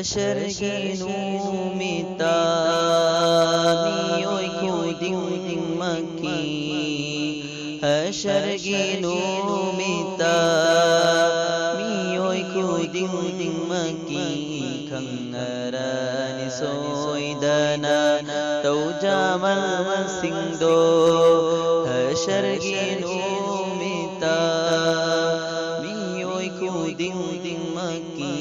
Hashargi numita miyoy kuding maki Hashargi numita miyoy kuding maki Khangarani soidana taujamal singdo Hashargi numita miyoy kuding maki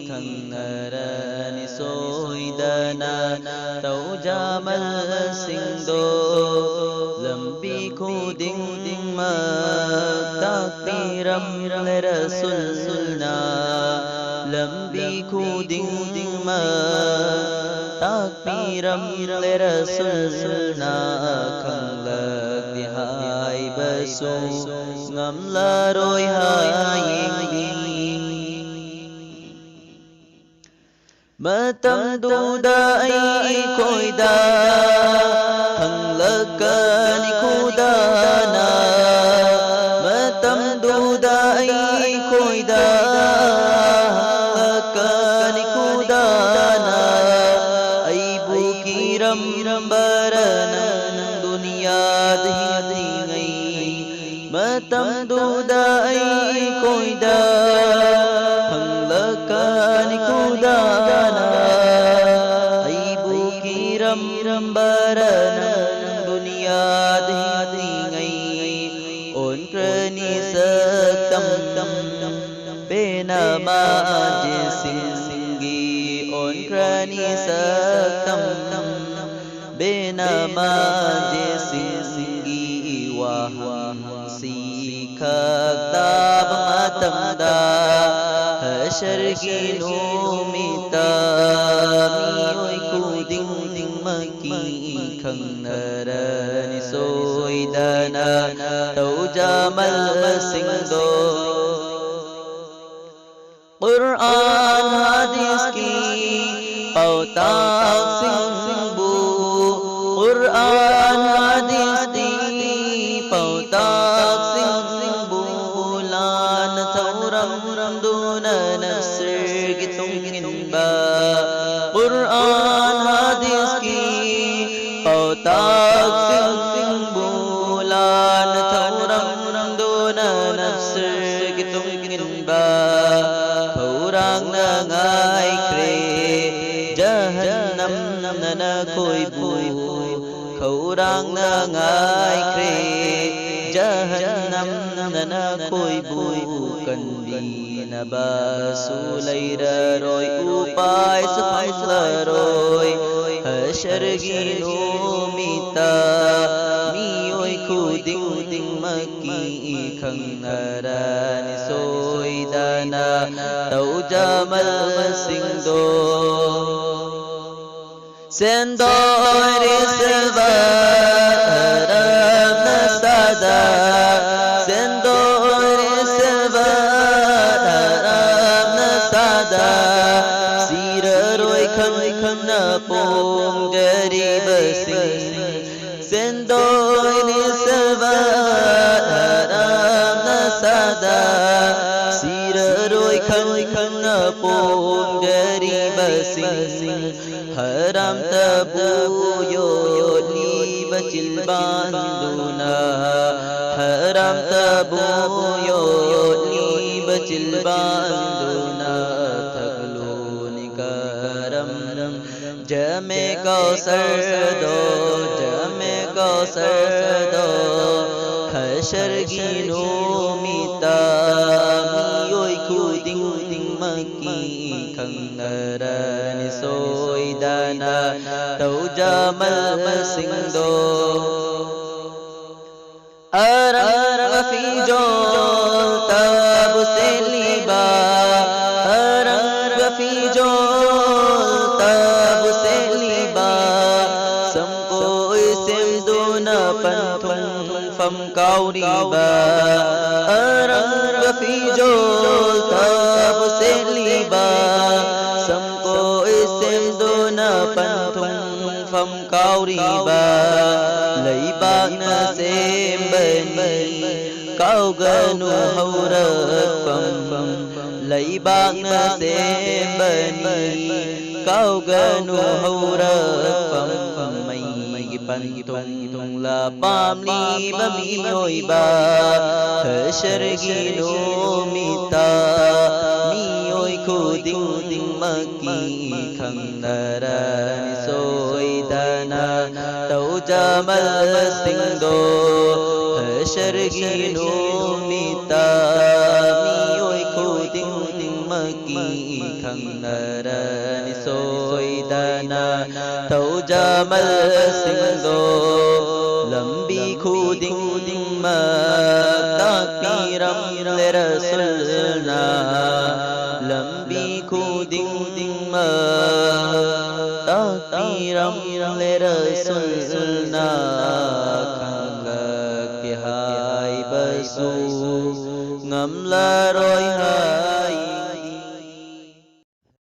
Khangarani soidana taujamal singdo Lambi kuding takbiram le rasulna Lambi kuding takbiram le rasulna Khanglak dihai basu ngam laroi haying Matam duda ay koida Hanglakan ikudana Matam duda ay koida Hanglakan ikudana Ay bukiram baranang dunia dihingay Matam duda ay koida Hanglakan ikudana Ay bukiram baranang dunia dihingay On krani saktam Benama jesinggi On krani saktam Benama jesinggi Wahang sikak tabang atamda Hashargi numita miyoy kuding maki Khangarani soidana taujamal singdo Quran hadis ki pautak singbu Quran hadis ki pautak singbu Lan tauram duna nafsir gitungin ba Quran hadis ki pautak singbu Lan tauram duna nafsir gitungin ba Kaurang nangai kre Jahannam na koi bu Kaurang nangai kre Jahannam na koi bu Kandi na basulay raroy Upay sa panglaroy Hashargi numita miyoy kuding maki Khangarani soidana taujamal singdo Sendor isbat haram nasada Sendor isbat haram nasada Siraroy khan na pong garib sing Sendor isbat haram nasada Siraroy khan na pong garib sing Haram tabuyo liba cilbanduna Haram tabuyo liba cilbanduna Tagluni karam Jame kausar do Jame kausar do Hashargi numita miyoy kuding maki Khangarani soidana taujamal singdo Arang gafijol tabu seliba Arang gafijol tabu seliba Samko semduna pantung fam kau riba Arang gafijol tabu seliba Samko semduna pantung fam kau riba Laibag na sembani kau ganu haurak fam lấy bác xem bani cao ganu hura phẩm mày ban tung la pam ni bami oi ba shargi no mita mi oi khu ding maki khang nara ni soi dana tau jamal sing do shargi no mita mi oi khu ding maki khang nara ni soi dana tau jamal sing do lambi khu ding ma takbiram le rasulna lambi khu ding ma takbiram le rasulna khang hai basu ngam la roi ha